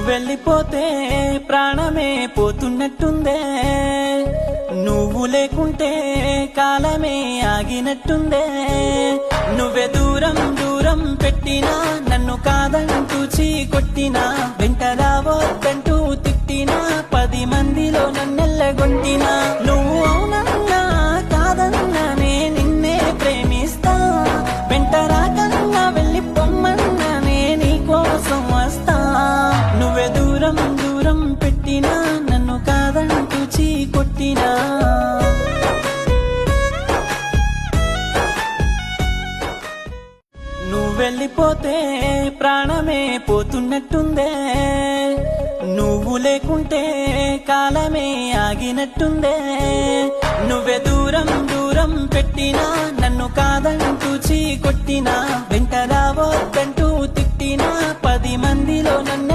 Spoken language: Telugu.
వెళ్ళిపోతే ప్రాణమే పోతున్నట్టుందే, నువ్వు లేకుంటే కాలమే ఆగినట్టుందే. నువ్వే దూరం దూరం పెట్టినా, నన్ను కాదంటూ చీకొట్టినా, వెంట రావద్దంటూ తిట్టినా, 10 మందిలో నన్నెల్లగొట్టినా, నువ్వు అవునన్నా కాదన్నా నే నిన్నే ప్రేమిస్తా. వెంట రాకన్నా వెళ్ళి పొమ్మన్నా నే నీ కోసం వస్తా. నువ్వే దూరం దూరం పెట్టినా, నన్ను కాదంటూ చీకొట్టినా. నువ్వు వెళ్ళిపోతే ప్రాణమే పోతున్నట్టుందే, నువ్వు లేకుంటే కాలమే ఆగినట్టుందే. నువ్వే దూరం దూరం పెట్టినా, నన్ను కాదంటూ చీకొట్టినా, వెంట రావద్దంటూ తిట్టినా, 10 మందిలో నన్ను